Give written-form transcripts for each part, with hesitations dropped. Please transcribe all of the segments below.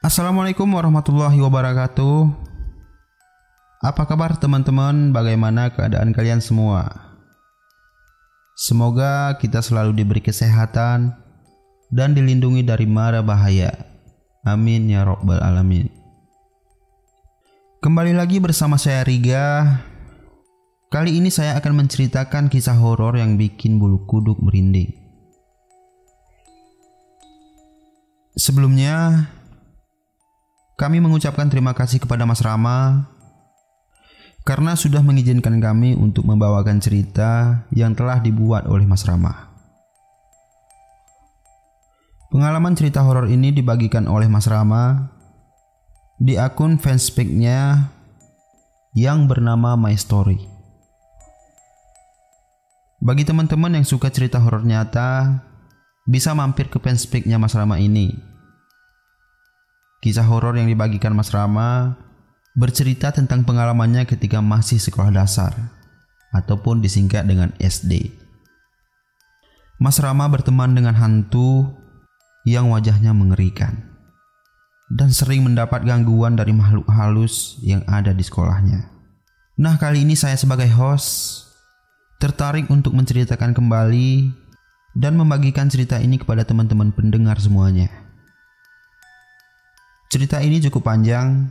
Assalamualaikum warahmatullahi wabarakatuh. Apa kabar teman-teman? Bagaimana keadaan kalian semua? Semoga kita selalu diberi kesehatan dan dilindungi dari mara bahaya. Amin ya rabbal alamin. Kembali lagi bersama saya Riga. Kali ini saya akan menceritakan kisah horor yang bikin bulu kuduk merinding. Sebelumnya, kami mengucapkan terima kasih kepada Mas Rama karena sudah mengizinkan kami untuk membawakan cerita yang telah dibuat oleh Mas Rama. Pengalaman cerita horor ini dibagikan oleh Mas Rama di akun fanspage-nya yang bernama My Story. Bagi teman-teman yang suka cerita horor nyata, bisa mampir ke fanspage-nya Mas Rama ini. Kisah horor yang dibagikan Mas Rama bercerita tentang pengalamannya ketika masih sekolah dasar ataupun disingkat dengan SD. Mas Rama berteman dengan hantu yang wajahnya mengerikan dan sering mendapat gangguan dari makhluk halus yang ada di sekolahnya. Nah, kali ini saya sebagai host tertarik untuk menceritakan kembali dan membagikan cerita ini kepada teman-teman pendengar semuanya. Cerita ini cukup panjang,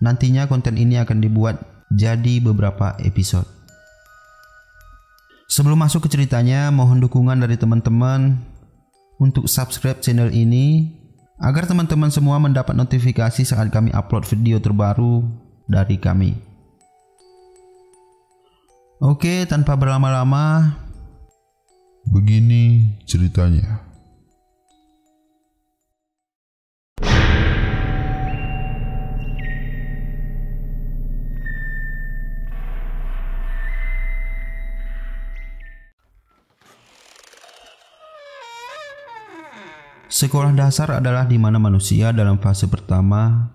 nantinya konten ini akan dibuat jadi beberapa episode. Sebelum masuk ke ceritanya, mohon dukungan dari teman-teman untuk subscribe channel ini agar teman-teman semua mendapat notifikasi saat kami upload video terbaru dari kami. Oke, tanpa berlama-lama, begini ceritanya. sekolah dasar adalah di mana manusia dalam fase pertama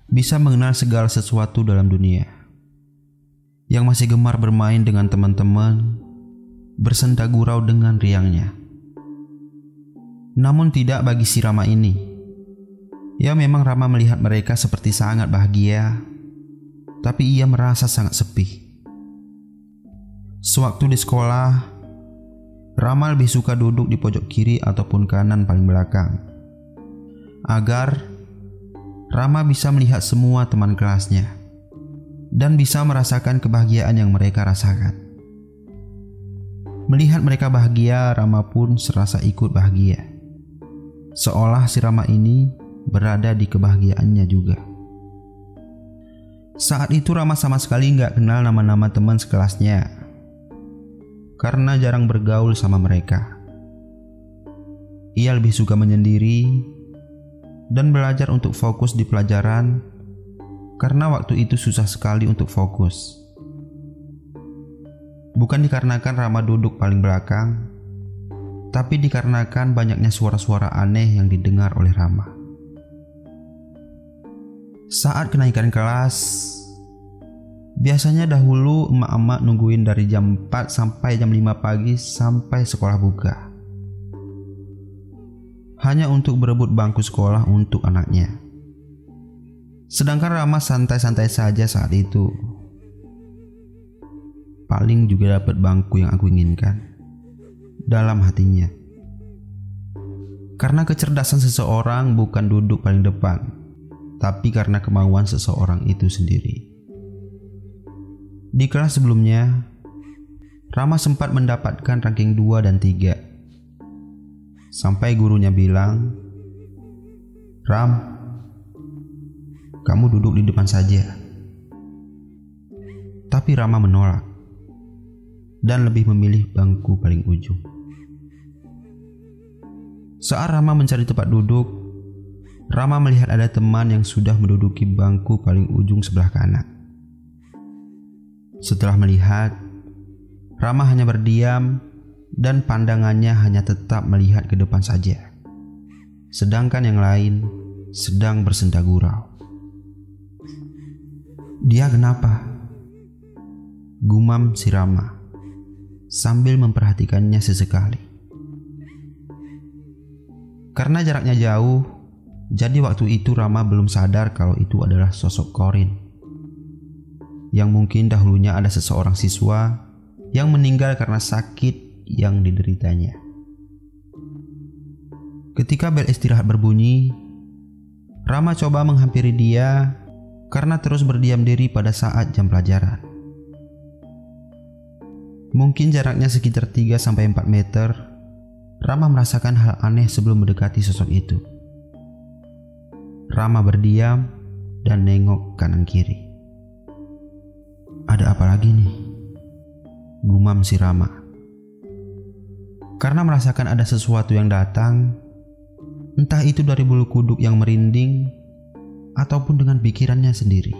bisa mengenal segala sesuatu dalam dunia. Yang masih gemar bermain dengan teman-teman, bersenda gurau dengan riangnya. Namun tidak bagi si Rama ini. Ya, memang Rama melihat mereka seperti sangat bahagia, tapi ia merasa sangat sepi. Sewaktu di sekolah, Rama lebih suka duduk di pojok kiri ataupun kanan paling belakang, agar Rama bisa melihat semua teman kelasnya dan bisa merasakan kebahagiaan yang mereka rasakan. Melihat mereka bahagia, Rama pun serasa ikut bahagia, seolah si Rama ini berada di kebahagiaannya juga. Saat itu Rama sama sekali nggak kenal nama-nama teman sekelasnya, karena jarang bergaul sama mereka. Ia lebih suka menyendiri dan belajar untuk fokus di pelajaran, karena waktu itu susah sekali untuk fokus. Bukan dikarenakan Rama duduk paling belakang, tapi dikarenakan banyaknya suara-suara aneh yang didengar oleh Rama. Saat kenaikan kelas, biasanya dahulu emak-emak nungguin dari jam 4 sampai jam 5 pagi sampai sekolah buka, hanya untuk berebut bangku sekolah untuk anaknya. Sedangkan Rama santai-santai saja saat itu. Paling juga dapat bangku yang aku inginkan, dalam hatinya. Karena kecerdasan seseorang bukan duduk paling depan, tapi karena kemauan seseorang itu sendiri. Di kelas sebelumnya, Rama sempat mendapatkan ranking 2 dan 3. Sampai gurunya bilang, "Ram, kamu duduk di depan saja." Tapi Rama menolak dan lebih memilih bangku paling ujung. Saat Rama mencari tempat duduk, Rama melihat ada teman yang sudah menduduki bangku paling ujung sebelah kanan. Setelah melihat, Rama hanya berdiam dan pandangannya hanya tetap melihat ke depan saja, sedangkan yang lain sedang bersenda gurau. "Dia kenapa?" gumam si Rama sambil memperhatikannya sesekali. Karena jaraknya jauh, Jadi waktu itu Rama belum sadar kalau itu adalah sosok Corin, yang mungkin dahulunya ada seseorang siswa yang meninggal karena sakit yang dideritanya. Ketika bel istirahat berbunyi, Rama coba menghampiri dia karena terus berdiam diri pada saat jam pelajaran. Mungkin jaraknya sekitar 3-4 meter, Rama merasakan hal aneh sebelum mendekati sosok itu. Rama berdiam dan nengok kanan kiri. Ada apa lagi nih? Gumam si Rama. Karena merasakan ada sesuatu yang datang, entah itu dari bulu kuduk yang merinding ataupun dengan pikirannya sendiri.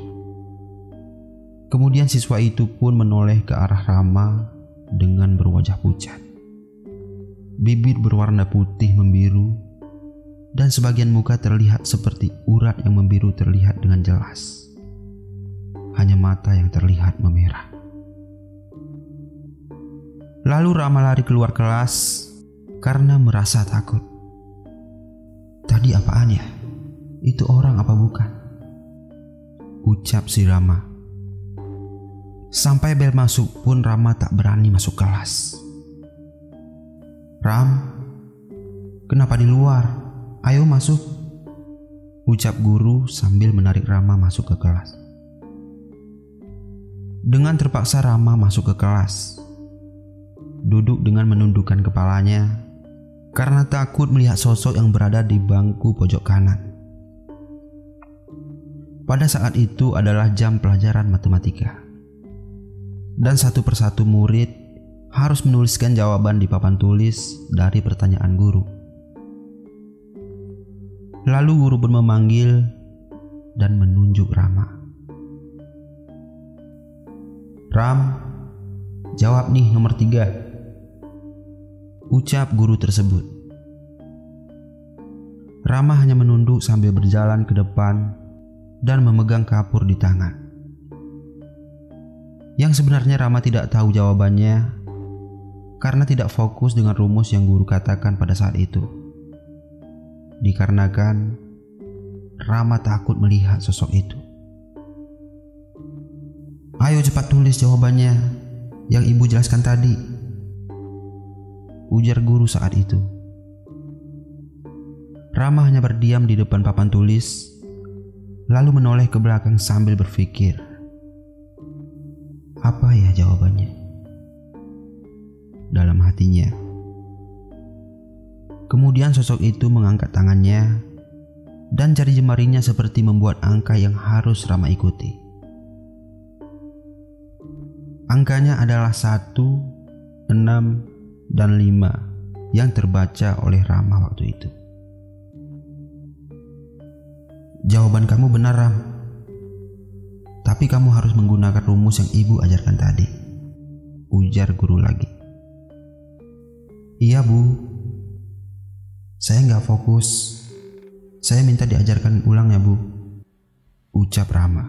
Kemudian siswa itu pun menoleh ke arah Rama dengan berwajah pucat. Bibir berwarna putih membiru, dan sebagian muka terlihat seperti urat yang membiru terlihat dengan jelas. Hanya mata yang terlihat memerah. Lalu Rama lari keluar kelas karena merasa takut. Tadi apaan ya? Itu orang apa bukan? Ucap si Rama. Sampai bel masuk pun Rama tak berani masuk kelas. Ram, kenapa di luar? Ayo masuk, ucap guru sambil menarik Rama masuk ke kelas. Dengan terpaksa Rama masuk ke kelas. Duduk dengan menundukkan kepalanya karena takut melihat sosok yang berada di bangku pojok kanan. Pada saat itu adalah jam pelajaran matematika. Dan satu persatu murid harus menuliskan jawaban di papan tulis dari pertanyaan guru. Lalu guru pun memanggil dan menunjuk Rama. Ram, jawab nih nomor 3, ucap guru tersebut. Rama hanya menunduk sambil berjalan ke depan dan memegang kapur di tangan. Yang sebenarnya Rama tidak tahu jawabannya karena tidak fokus dengan rumus yang guru katakan pada saat itu. Dikarenakan Rama takut melihat sosok itu. Ayo cepat tulis jawabannya yang ibu jelaskan tadi, ujar guru saat itu. Rama hanya berdiam di depan papan tulis, lalu menoleh ke belakang sambil berpikir. Apa ya jawabannya? Dalam hatinya. Kemudian sosok itu mengangkat tangannya dan jari jemarinya seperti membuat angka yang harus Rama ikuti. Angkanya adalah 1, 6, dan 5 yang terbaca oleh Rama waktu itu. Jawaban kamu benar, Ram. Tapi kamu harus menggunakan rumus yang ibu ajarkan tadi, ujar guru lagi. Iya bu, saya nggak fokus. Saya minta diajarkan ulang ya bu, ucap Rama.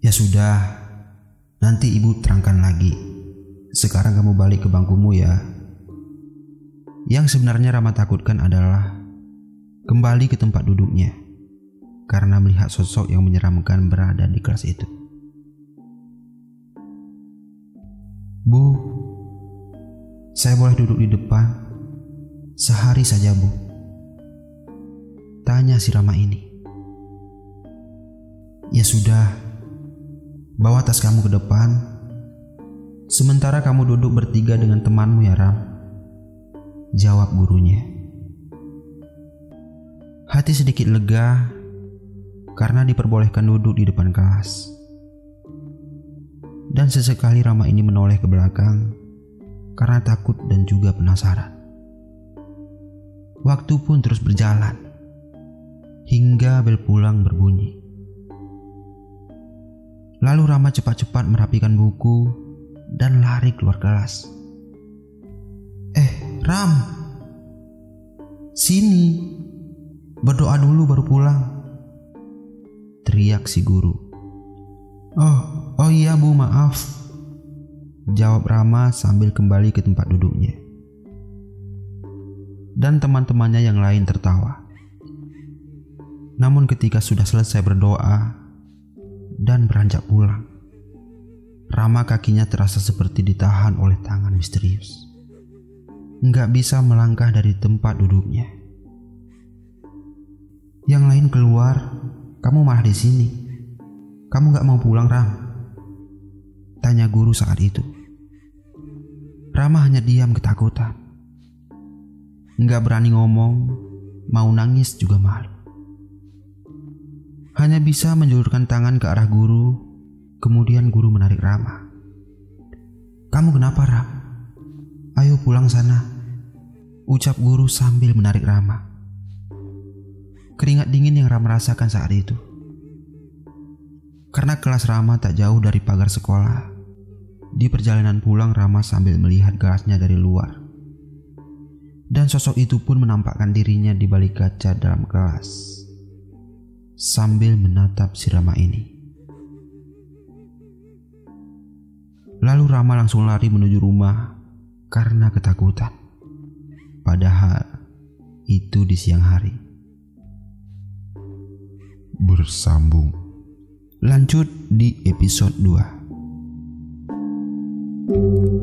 Ya sudah, nanti ibu terangkan lagi. Sekarang kamu balik ke bangkumu ya. Yang sebenarnya Rama takutkan adalah kembali ke tempat duduknya karena melihat sosok yang menyeramkan berada di kelas itu. Bu, saya boleh duduk di depan sehari saja bu? Tanya si Rama ini. Ya sudah, bawa tas kamu ke depan, sementara kamu duduk bertiga dengan temanmu ya Ram, jawab gurunya. Hati sedikit lega karena diperbolehkan duduk di depan kelas. Dan sesekali Rama ini menoleh ke belakang karena takut dan juga penasaran. Waktu pun terus berjalan hingga bel pulang berbunyi. Lalu Rama cepat-cepat merapikan buku dan lari keluar kelas. Ram, sini, berdoa dulu baru pulang, teriak si guru. Oh iya bu, maaf, jawab Rama sambil kembali ke tempat duduknya. Dan teman-temannya yang lain tertawa. Namun ketika sudah selesai berdoa dan beranjak pulang, Rama kakinya terasa seperti ditahan oleh tangan misterius. Nggak bisa melangkah dari tempat duduknya. Yang lain keluar, kamu malah di sini. Kamu nggak mau pulang, Ram? Tanya guru saat itu. Rama hanya diam ketakutan. Nggak berani ngomong, mau nangis juga malu. Hanya bisa menjulurkan tangan ke arah guru, kemudian guru menarik Rama. Kamu kenapa, Ram? Ayo pulang sana, ucap guru sambil menarik Rama. Keringat dingin yang Rama rasakan saat itu. Karena kelas Rama tak jauh dari pagar sekolah, di perjalanan pulang Rama sambil melihat kelasnya dari luar. Dan sosok itu pun menampakkan dirinya di balik kaca dalam kelas, sambil menatap si Rama ini. Lalu Rama langsung lari menuju rumah karena ketakutan. Padahal itu di siang hari. Bersambung. Lanjut di episode 2.